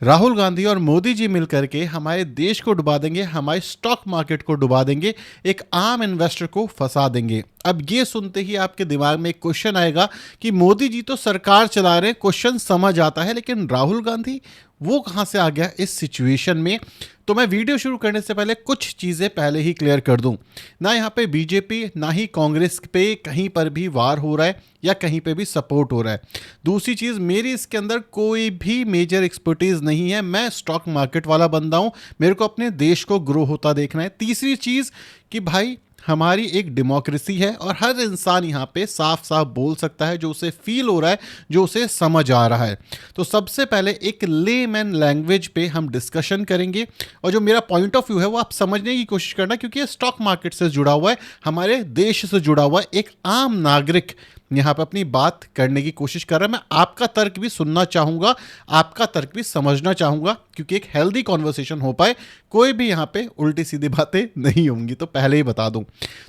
राहुल गांधी और मोदी जी मिलकर के हमारे देश को डुबा देंगे, हमारे स्टॉक मार्केट को डुबा देंगे, एक आम इन्वेस्टर को फंसा देंगे। अब ये सुनते ही आपके दिमाग में एक क्वेश्चन आएगा कि मोदी जी तो सरकार चला रहे हैं, क्वेश्चन समझ आता है, लेकिन राहुल गांधी वो कहाँ से आ गया इस सिचुएशन में। तो मैं वीडियो शुरू करने से पहले कुछ चीज़ें पहले ही क्लियर कर दूं। ना यहाँ पे बीजेपी ना ही कांग्रेस पे कहीं पर भी वार हो रहा है या कहीं पे भी सपोर्ट हो रहा है। दूसरी चीज़, मेरी इसके अंदर कोई भी मेजर एक्सपर्टीज़ नहीं है, मैं स्टॉक मार्केट वाला बंदा हूँ, मेरे को अपने देश को ग्रो होता देखना है। तीसरी चीज़ कि भाई हमारी एक डेमोक्रेसी है और हर इंसान यहाँ पे साफ साफ बोल सकता है जो उसे फील हो रहा है, जो उसे समझ आ रहा है। तो सबसे पहले एक लेमैन लैंग्वेज पे हम डिस्कशन करेंगे और जो मेरा पॉइंट ऑफ व्यू है वो आप समझने की कोशिश करना, क्योंकि ये स्टॉक मार्केट से जुड़ा हुआ है, हमारे देश से जुड़ा हुआ है। एक आम नागरिक यहाँ पे अपनी बात करने की कोशिश कर रहा है। मैं आपका तर्क भी सुनना चाहूँगा, आपका तर्क भी समझना चाहूँगा, क्योंकि एक हेल्दी कॉन्वर्सेशन हो पाए, कोई भी यहाँ पे उल्टी सीधी बातें नहीं होंगी, तो पहले ही बता दूँ।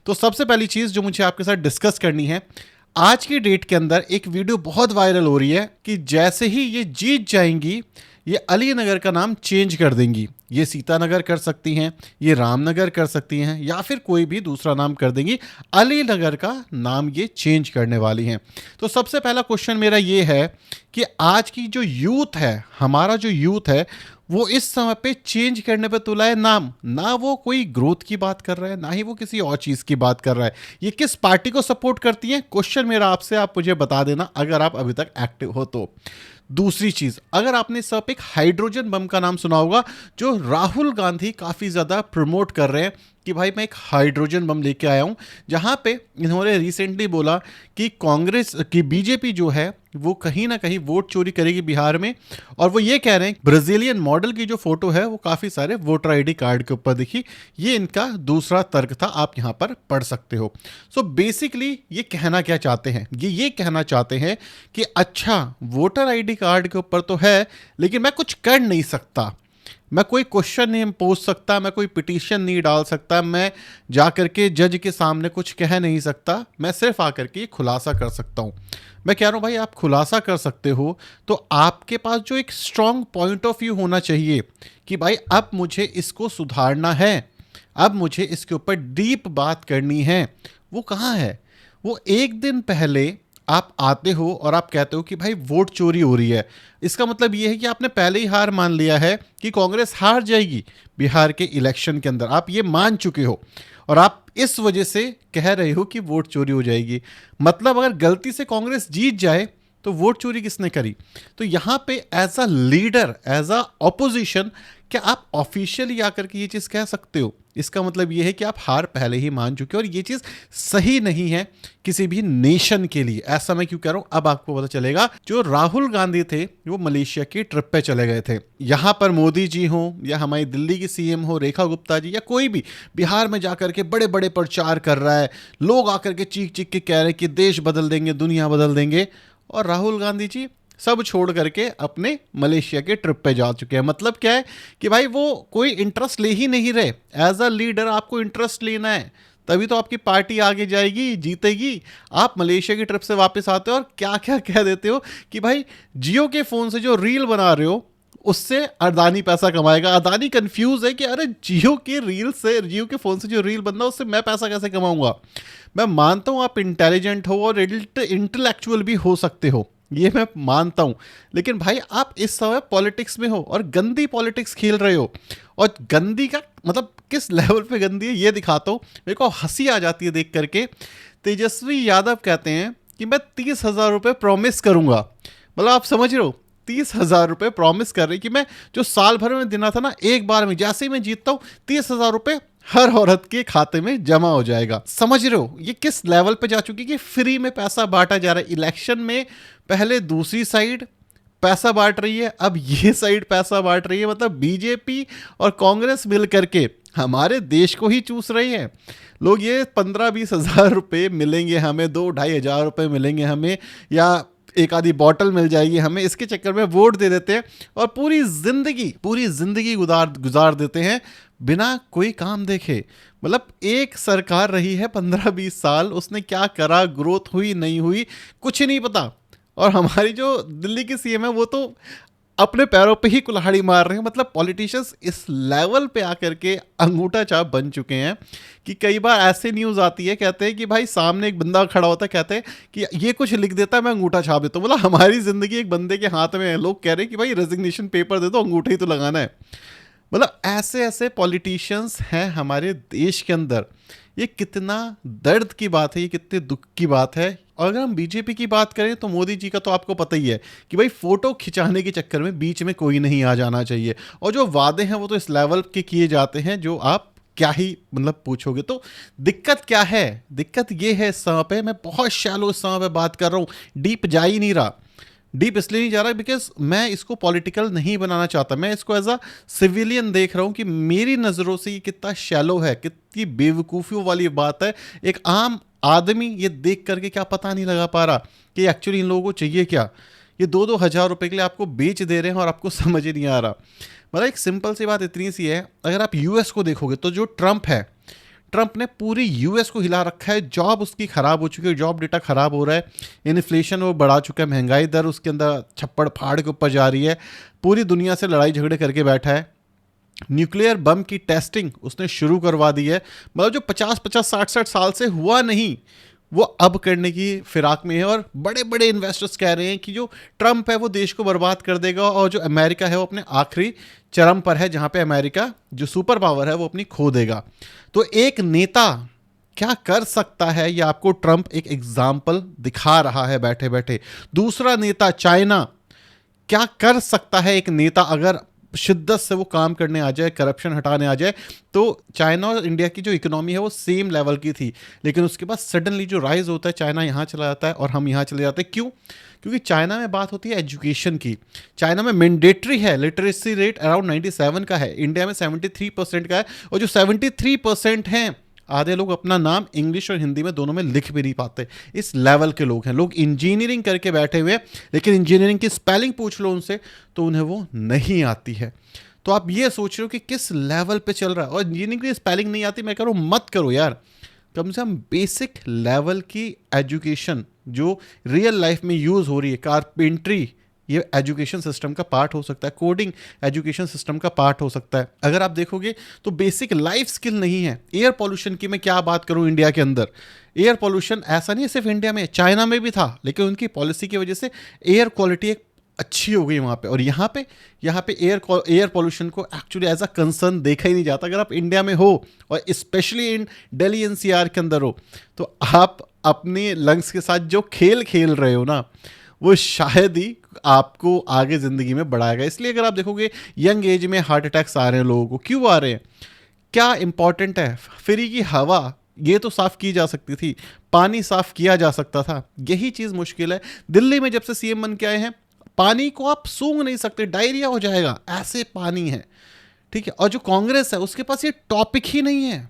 तो सबसे पहली चीज़ जो मुझे आपके साथ डिस्कस करनी है, आज की डेट के अंदर एक वीडियो बहुत वायरल हो रही है कि जैसे ही ये जीत जाएंगी, ये अली नगर का नाम चेंज कर देंगी। ये सीतानगर कर सकती हैं, ये रामनगर कर सकती हैं, या फिर कोई भी दूसरा नाम कर देंगी। अली नगर का नाम ये चेंज करने वाली हैं। तो सबसे पहला क्वेश्चन मेरा ये है कि आज की जो यूथ है, हमारा जो यूथ है, वो इस समय पे चेंज करने पे तुला है नाम। ना वो कोई ग्रोथ की बात कर रहा है, ना ही वो किसी और चीज़ की बात कर रहा है। ये किस पार्टी को सपोर्ट करती है, क्वेश्चन मेरा आपसे, आप मुझे बता देना अगर आप अभी तक एक्टिव हो तो। दूसरी चीज, अगर आपने सब एक हाइड्रोजन बम का नाम सुना होगा, जो राहुल गांधी काफी ज्यादा प्रमोट कर रहे हैं कि भाई मैं एक हाइड्रोजन बम लेके आया हूं, जहां पे इन्होंने रिसेंटली बोला कि कांग्रेस की बीजेपी जो है वो कहीं ना कहीं वोट चोरी करेगी बिहार में। और वो ये कह रहे हैं ब्राजीलियन मॉडल की जो फोटो है वो काफी सारे वोटर आईडी कार्ड के ऊपर दिखी। ये इनका दूसरा तर्क था, आप यहां पर पढ़ सकते हो। सो बेसिकली ये कहना क्या चाहते हैं, ये कहना चाहते हैं कि अच्छा वोटर आईडी कार्ड के ऊपर तो है, लेकिन मैं कुछ कर नहीं सकता, मैं कोई क्वेश्चन नहीं पोज सकता, मैं कोई पिटीशन नहीं डाल सकता, मैं जा करके जज के सामने कुछ कह नहीं सकता, मैं सिर्फ आकर के खुलासा कर सकता हूँ। मैं कह रहा हूँ भाई आप खुलासा कर सकते हो तो आपके पास जो एक स्ट्रॉन्ग पॉइंट ऑफ व्यू होना चाहिए कि भाई अब मुझे इसको सुधारना है, अब मुझे इसके ऊपर डीप बात करनी है, वो कहाँ है। वो एक दिन पहले आप आते हो और आप कहते हो कि भाई वोट चोरी हो रही है, इसका मतलब ये है कि आपने पहले ही हार मान लिया है कि कांग्रेस हार जाएगी बिहार के इलेक्शन के अंदर, आप ये मान चुके हो और आप इस वजह से कह रहे हो कि वोट चोरी हो जाएगी। मतलब अगर गलती से कांग्रेस जीत जाए तो वोट चोरी किसने करी। तो यहाँ पे as a leader, as a opposition, क्या आप ऑफिशियली आकर के ये चीज़ कह सकते हो। इसका मतलब ये है कि आप हार पहले ही मान चुके हो और ये चीज़ सही नहीं है किसी भी नेशन के लिए। ऐसा मैं क्यों कह रहा हूं, अब आपको पता चलेगा। जो राहुल गांधी थे वो मलेशिया की ट्रिप पे चले गए थे। यहां पर मोदी जी हो या हमारी दिल्ली की सीएम हो रेखा गुप्ता जी, या कोई भी बिहार में जाकर के बड़े बड़े प्रचार कर रहा है, लोग आकर के चीख चीख के कह रहे हैं कि देश बदल देंगे, दुनिया बदल देंगे, और राहुल गांधी जी सब छोड़ करके अपने मलेशिया के ट्रिप पे जा चुके हैं। मतलब क्या है कि भाई वो कोई इंटरेस्ट ले ही नहीं रहे। एज अ लीडर आपको इंटरेस्ट लेना है, तभी तो आपकी पार्टी आगे जाएगी, जीतेगी। आप मलेशिया की ट्रिप से वापस आते हो और क्या क्या कह देते हो कि भाई जियो के फ़ोन से जो रील बना रहे हो उससे अदानी पैसा कमाएगा। अदानी कंफ्यूज है कि अरे जियो के रील से, जियो के फ़ोन से जो रील बन रहा है उससे मैं पैसा कैसे कमाऊंगा। मैं मानता हूँ आप इंटेलिजेंट हो और इंटेलेक्चुअल भी हो सकते हो, ये मैं मानता हूं, लेकिन भाई आप इस समय पॉलिटिक्स में हो और गंदी पॉलिटिक्स खेल रहे हो। और गंदी का मतलब किस लेवल पे गंदी है ये दिखाता हूं। मेरे को हंसी आ जाती है देख करके। तेजस्वी यादव कहते हैं कि मैं 30,000 रुपये प्रॉमिस करूंगा। मतलब आप समझ रहे हो, 30,000 रुपये प्रॉमिस कर रही कि मैं जो साल भर में देना था ना, एक बार में जैसे ही मैं जीतता हूं 30,000 रुपये हर औरत के खाते में जमा हो जाएगा। समझ रहे हो ये किस लेवल पे जा चुकी कि फ्री में पैसा बांटा जा रहा है। इलेक्शन में पहले दूसरी साइड पैसा बांट रही है, अब ये साइड पैसा बांट रही है। मतलब बीजेपी और कांग्रेस मिल करके हमारे देश को ही चूस रही है। लोग ये 15-20 हज़ार रुपये मिलेंगे हमें, 2-2.5 हज़ार रुपये मिलेंगे हमें, या एक आधी बॉटल मिल जाएगी हमें, इसके चक्कर में वोट दे देते हैं और पूरी जिंदगी गुजार देते हैं बिना कोई काम देखे। मतलब एक सरकार रही है 15-20 साल, उसने क्या करा, ग्रोथ हुई नहीं हुई कुछ नहीं पता। और हमारी जो दिल्ली की सीएम है वो तो अपने पैरों पे ही कुल्हाड़ी मार रहे हैं। मतलब पॉलिटिशियंस इस लेवल पे आकर के अंगूठा छाप बन चुके हैं कि कई बार ऐसे न्यूज़ आती है, कहते हैं कि भाई सामने एक बंदा खड़ा होता है, कहते हैं कि ये कुछ लिख देता है मैं अंगूठा छाप देता हूँ। मतलब हमारी ज़िंदगी एक बंदे के हाथ में है, लोग कह रहे हैं कि भाई रेजिग्नेशन पेपर दे दो, अंगूठा ही तो लगाना है। मतलब ऐसे ऐसे पॉलिटिशियंस हैं हमारे देश के अंदर। ये कितना दर्द की बात है, ये कितने दुख की बात है। और अगर हम बीजेपी की बात करें तो मोदी जी का तो आपको पता ही है कि भाई फोटो खिंचाने के चक्कर में बीच में कोई नहीं आ जाना चाहिए। और जो वादे हैं वो तो इस लेवल के किए जाते हैं जो आप क्या ही मतलब पूछोगे। तो दिक्कत क्या है? दिक्कत ये है इस समय पे, मैं बहुत शैलो इस समय पे बात कर रहा हूँ, डीप जा ही नहीं रहा। डीप इसलिए नहीं जा रहा बिकॉज मैं इसको पॉलिटिकल नहीं बनाना चाहता, मैं इसको एज अ सिविलियन देख रहा हूँ कि मेरी नज़रों से ये कितना शैलो है, कितनी बेवकूफ़ियों वाली बात है। एक आम आदमी ये देख करके क्या पता नहीं लगा पा रहा कि एक्चुअली इन लोगों को चाहिए क्या। ये 2-2 हज़ार रुपये के लिए आपको बेच दे रहे हैं और आपको समझ ही नहीं आ रहा। मतलब एक सिंपल सी बात इतनी सी है, अगर आप यूएस को देखोगे तो जो ट्रंप है, ट्रंप ने पूरी यूएस को हिला रखा है। जॉब उसकी खराब हो चुकी है, जॉब डेटा खराब हो रहा है, इन्फ्लेशन वो बढ़ा चुका है, महंगाई दर उसके अंदर छप्पड़ फाड़ के ऊपर जा रही है, पूरी दुनिया से लड़ाई झगड़े करके बैठा है। न्यूक्लियर बम की टेस्टिंग उसने शुरू करवा दी है। मतलब जो 50-50 60-60 साल से हुआ नहीं वो अब करने की फिराक में है। और बड़े बड़े इन्वेस्टर्स कह रहे हैं कि जो ट्रंप है वो देश को बर्बाद कर देगा और जो अमेरिका है वो अपने आखिरी चरम पर है, जहां पे अमेरिका जो सुपर पावर है वो अपनी खो देगा। तो एक नेता क्या कर सकता है ये आपको ट्रंप एक एग्जाम्पल दिखा रहा है बैठे बैठे। दूसरा नेता चाइना, क्या कर सकता है एक नेता अगर शिद्दत से वो काम करने आ जाए, करप्शन हटाने आ जाए। तो चाइना और इंडिया की जो इकोनॉमी है वो सेम लेवल की थी, लेकिन उसके बाद सडनली जो राइज होता है चाइना यहाँ चला जाता है और हम यहाँ चले जाते हैं। क्यों? क्योंकि चाइना में बात होती है एजुकेशन की। चाइना में मैंडेटरी है, लिटरेसी रेट अराउंड 97 का है, इंडिया में 73% का है। और जो 73% हैं, आधे लोग अपना नाम इंग्लिश और हिंदी में दोनों में लिख भी नहीं पाते। इस लेवल के लोग हैं। लोग इंजीनियरिंग करके बैठे हुए हैं, लेकिन इंजीनियरिंग की स्पेलिंग पूछ लो उनसे तो उन्हें वो नहीं आती है। तो आप ये सोच रहे हो कि किस लेवल पे चल रहा है। और इंजीनियरिंग की स्पेलिंग नहीं आती, मैं कह रहा हूँ मत करो यार, कम से कम बेसिक लेवल की एजुकेशन जो रियल लाइफ में यूज़ हो रही है, कारपेंट्री ये एजुकेशन सिस्टम का पार्ट हो सकता है, कोडिंग एजुकेशन सिस्टम का पार्ट हो सकता है। अगर आप देखोगे तो बेसिक लाइफ स्किल नहीं है। एयर पॉल्यूशन की मैं क्या बात करूं, इंडिया के अंदर एयर पॉल्यूशन ऐसा नहीं है सिर्फ इंडिया में, चाइना में भी था, लेकिन उनकी पॉलिसी की वजह से एयर क्वालिटी एक अच्छी हो गई वहाँ पे। और यहाँ पे एयर पॉल्यूशन को एक्चुअली एज अ कंसर्न देखा ही नहीं जाता। अगर आप इंडिया में हो और स्पेशली इन दिल्ली एनसीआर के अंदर हो तो आप अपने लंग्स के साथ जो खेल खेल रहे हो ना, वो शायद ही आपको आगे ज़िंदगी में बढ़ाएगा। इसलिए अगर आप देखोगे यंग एज में हार्ट अटैक्स आ रहे हैं लोगों को, क्यों आ रहे हैं? क्या इंपॉर्टेंट है? फ्री की हवा ये तो साफ़ की जा सकती थी, पानी साफ़ किया जा सकता था, यही चीज़ मुश्किल है। दिल्ली में जब से सीएम बन के आए हैं, पानी को आप सूंघ नहीं सकते, डायरिया हो जाएगा, ऐसे पानी है। ठीक है। और जो कांग्रेस है उसके पास ये टॉपिक ही नहीं है,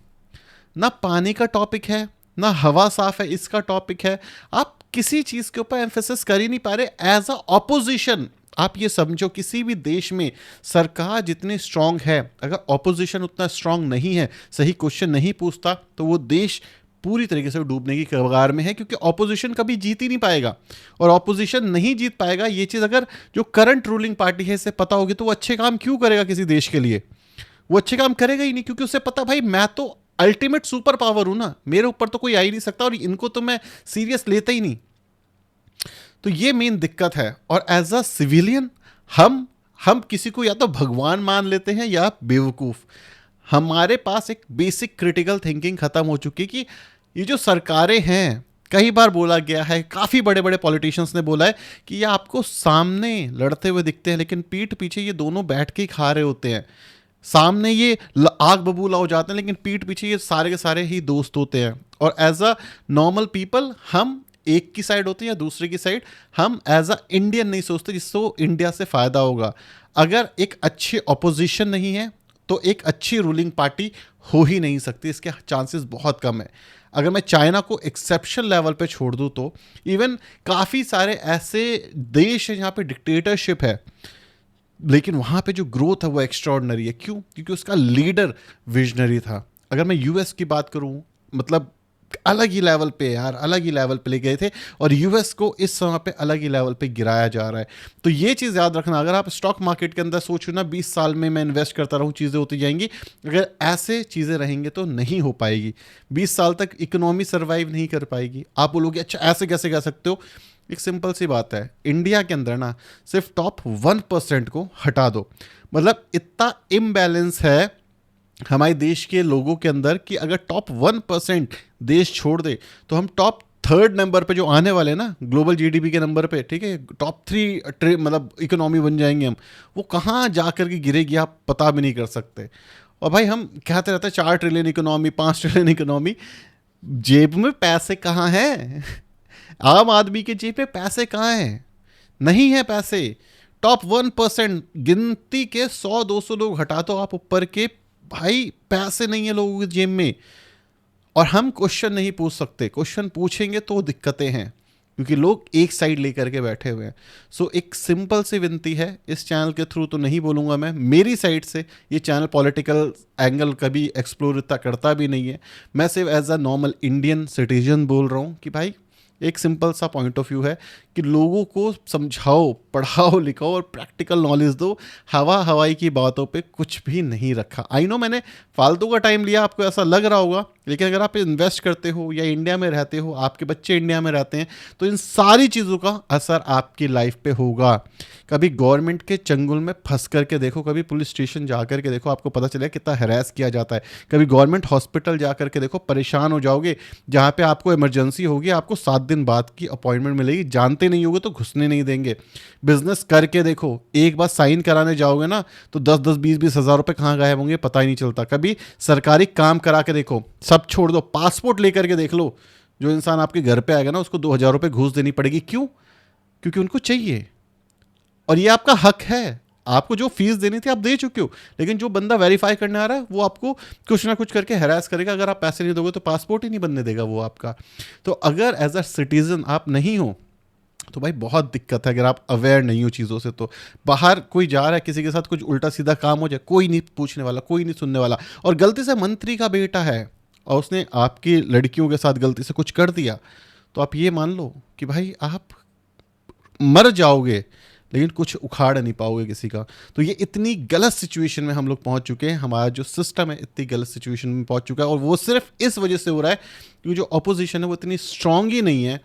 ना पानी का टॉपिक है, ना हवा साफ है इसका टॉपिक है। आप किसी चीज के ऊपर एम्फेसिस कर ही नहीं पा रहे एज अ ऑपोजिशन। आप ये समझो किसी भी देश में सरकार जितनी स्ट्रांग है, अगर ऑपोजिशन उतना स्ट्रांग नहीं है, सही क्वेश्चन नहीं पूछता, तो वो देश पूरी तरीके से डूबने की कगार में है। क्योंकि ऑपोजिशन कभी जीत ही नहीं पाएगा, और ऑपोजिशन नहीं जीत पाएगा ये चीज़ अगर जो करंट रूलिंग पार्टी है इसे पता होगी तो वो अच्छे काम क्यों करेगा किसी देश के लिए? वो अच्छे काम करेगा ही नहीं, क्योंकि उसे पता भाई मैं तो अल्टीमेट सुपर पावर हूं ना, मेरे ऊपर तो कोई आ ही नहीं सकता और इनको तो मैं सीरियस लेता ही नहीं। तो ये मेन दिक्कत है। और एज अ सिविलियन हम किसी को या तो भगवान मान लेते हैं या बेवकूफ़। हमारे पास एक बेसिक क्रिटिकल थिंकिंग खत्म हो चुकी कि ये जो सरकारें हैं, कई बार बोला गया है, काफ़ी बड़े बड़े पॉलिटिशियंस ने बोला है कि ये आपको सामने लड़ते हुए दिखते हैं लेकिन पीठ पीछे ये दोनों बैठ के ही खा रहे होते हैं। सामने ये आग बबूला हो जाते हैं लेकिन पीठ पीछे ये सारे के सारे ही दोस्त होते हैं। और एज अ नॉर्मल पीपल हम एक की साइड होते हैं या दूसरे की साइड, हम एज अ इंडियन नहीं सोचते जिसको इंडिया से फ़ायदा होगा। अगर एक अच्छी ऑपोजिशन नहीं है तो एक अच्छी रूलिंग पार्टी हो ही नहीं सकती, इसके चांसेस बहुत कम है। अगर मैं चाइना को एक्सेप्शन लेवल पे छोड़ दूँ तो इवन काफ़ी सारे ऐसे देश हैं जहाँ पे डिक्टेटरशिप है लेकिन वहाँ पे जो ग्रोथ है वो एक्स्ट्रॉर्डनरी है। क्यों? क्योंकि उसका लीडर विजनरी था। अगर मैं यूएस की बात करूँ, मतलब अलग ही लेवल पे यार, अलग ही लेवल पे ले गए थे, और यूएस को इस समय पे अलग ही लेवल पे गिराया जा रहा है। तो ये चीज़ याद रखना, अगर आप स्टॉक मार्केट के अंदर सोचो ना 20 साल में मैं इन्वेस्ट करता रहूँ चीज़ें होती जाएंगी, अगर ऐसे चीज़ें रहेंगे तो नहीं हो पाएगी। 20 साल तक इकोनॉमी सर्वाइव नहीं कर पाएगी। आप बोलोगे अच्छा ऐसे कैसे कह सकते हो, एक सिंपल सी बात है, इंडिया के अंदर ना सिर्फ टॉप 1% को हटा दो, मतलब इतना इम्बैलेंस है हमारे देश के लोगों के अंदर कि अगर टॉप 1% देश छोड़ दे तो हम टॉप थर्ड नंबर पे जो आने वाले हैं ना ग्लोबल जीडीपी के नंबर पे, ठीक है, टॉप 3 मतलब इकोनॉमी बन जाएंगे हम, वो कहाँ जा कर के गिरेगी आप पता भी नहीं कर सकते। और भाई हम कहते रहते हैं 4 ट्रिलियन इकोनॉमी, 5 ट्रिलियन इकोनॉमी, जेब में पैसे कहाँ हैं? आम आदमी के जेब में पैसे कहाँ हैं? नहीं है पैसे। टॉप 1% गिनती के 100-200 लोग हटा दो आप ऊपर के, भाई पैसे नहीं है लोगों के जेब में। और हम क्वेश्चन नहीं पूछ सकते, क्वेश्चन पूछेंगे तो दिक्कतें हैं, क्योंकि लोग एक साइड लेकर के बैठे हुए हैं। सो एक सिंपल सी विनती है, इस चैनल के थ्रू तो नहीं बोलूँगा मैं, मेरी साइड से ये चैनल पॉलिटिकल एंगल कभी एक्सप्लोर इतना करता भी नहीं है, मैं सिर्फ as a normal Indian citizen बोल रहा हूँ कि भाई एक सिंपल सा पॉइंट ऑफ व्यू है कि लोगों को समझाओ, पढ़ाओ, लिखाओ और प्रैक्टिकल नॉलेज दो। हवाई की बातों पे कुछ भी नहीं रखा। आई नो मैंने फालतू का टाइम लिया, आपको ऐसा लग रहा होगा, लेकिन अगर आप इन्वेस्ट करते हो या इंडिया में रहते हो, आपके बच्चे इंडिया में रहते हैं, तो इन सारी चीज़ों का असर आपकी लाइफ पे होगा। कभी गवर्नमेंट के चंगुल में फंस करके देखो, कभी पुलिस स्टेशन जा करके देखो, आपको पता चलेगा कितना हैरेस किया जाता है। कभी गवर्नमेंट हॉस्पिटल जा करके देखो, परेशान हो जाओगे, जहाँ पे आपको इमरजेंसी होगी, आपको 7 दिन बाद की अपॉइंटमेंट मिलेगी, जानते नहीं होगे तो घुसने नहीं देंगे। बिजनेस करके देखो, एक बार साइन कराने जाओगे ना तो 10-10, 20-20 हज़ार रुपये कहाँ गायब होंगे पता ही नहीं चलता। कभी सरकारी काम करा के देखो, सब छोड़ दो, पासपोर्ट लेकर के देख लो, जो इंसान आपके घर पे आएगा ना उसको 2,000 रुपये घूस देनी पड़ेगी। क्यों? क्योंकि उनको चाहिए, और ये आपका हक है। आपको जो फीस देनी थी आप दे चुके हो, लेकिन जो बंदा वेरीफाई करने आ रहा है वो आपको कुछ ना कुछ करके हैरास करेगा। अगर आप पैसे नहीं दोगे तो पासपोर्ट ही नहीं बनने देगा वो आपका। तो अगर एज अ सिटीजन आप नहीं हो तो भाई बहुत दिक्कत है। अगर आप अवेयर नहीं हो चीज़ों से, तो बाहर कोई जा रहा है, किसी के साथ कुछ उल्टा सीधा काम हो जाए, कोई नहीं पूछने वाला, कोई नहीं सुनने वाला। और गलती से मंत्री का बेटा है और उसने आपकी लड़कियों के साथ गलती से कुछ कर दिया, तो आप ये मान लो कि भाई आप मर जाओगे, लेकिन कुछ उखाड़ नहीं पाओगे किसी का। तो ये इतनी गलत सिचुएशन में हम लोग पहुंच चुके हैं, हमारा जो सिस्टम है इतनी गलत सिचुएशन में पहुंच चुका है, और वो सिर्फ इस वजह से हो रहा है क्योंकि जो अपोजिशन है वो इतनी स्ट्रांग ही नहीं है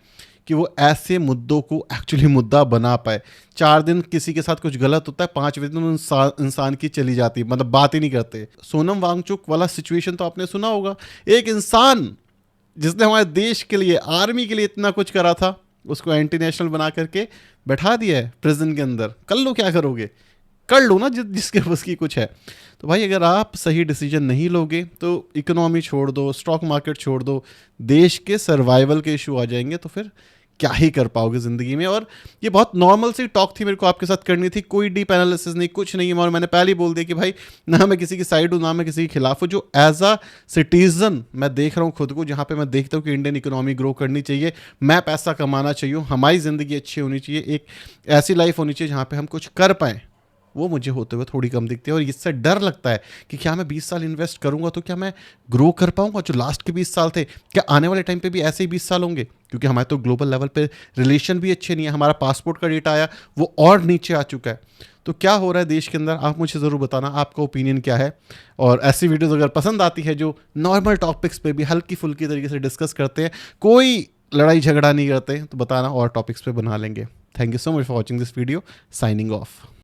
कि वो ऐसे मुद्दों को एक्चुअली मुद्दा बना पाए। 4 दिन किसी के साथ कुछ गलत होता है, 5वें दिन इंसान की चली जाती है, मतलब बात ही नहीं करते। सोनम वांगचुक वाला सिचुएशन तो आपने सुना होगा, एक इंसान जिसने हमारे देश के लिए, आर्मी के लिए इतना कुछ करा था, उसको एंटी नेशनल बना करके बैठा दिया है प्रिजन के अंदर। कर लो, क्या करोगे, कर लो ना जिसके बस की कुछ है। तो भाई अगर आप सही डिसीजन नहीं लोगे तो इकोनॉमी छोड़ दो, स्टॉक मार्केट छोड़ दो, देश के सर्वाइवल के इशू आ जाएंगे, तो फिर क्या ही कर पाओगे ज़िंदगी में। और ये बहुत नॉर्मल सी टॉक थी, मेरे को आपके साथ करनी थी, कोई डीप एनालिसिस नहीं, कुछ नहीं है। और मैंने पहले ही बोल दिया कि भाई ना मैं किसी की साइड हूँ, ना मैं किसी के खिलाफ हूँ। जो एज अ सिटीज़न मैं देख रहा हूँ खुद को, जहाँ पे मैं देखता हूँ कि इंडियन इकोनॉमी ग्रो करनी चाहिए, मैं पैसा कमाना चाहिए, हमारी ज़िंदगी अच्छी होनी चाहिए, एक ऐसी लाइफ होनी चाहिए जहाँ पर हम कुछ कर पाएँ, वो मुझे होते हुए थोड़ी कम दिखती है। और इससे डर लगता है कि क्या मैं 20 साल इन्वेस्ट करूंगा तो क्या मैं ग्रो कर पाऊंगा? जो लास्ट के 20 साल थे, क्या आने वाले टाइम पे भी ऐसे ही 20 साल होंगे? क्योंकि हमारे तो ग्लोबल लेवल पे रिलेशन भी अच्छे नहीं है, हमारा पासपोर्ट का डेटा आया वो और नीचे आ चुका है। तो क्या हो रहा है देश के अंदर, आप मुझे ज़रूर बताना, आपका ओपिनियन क्या है। और ऐसी वीडियोज़ अगर पसंद आती है जो नॉर्मल टॉपिक्स पे भी हल्की फुल्की तरीके से डिस्कस करते हैं, कोई लड़ाई झगड़ा नहीं करते, तो बताना, और टॉपिक्स पे बना लेंगे। Thank you so much for watching this video. Signing off.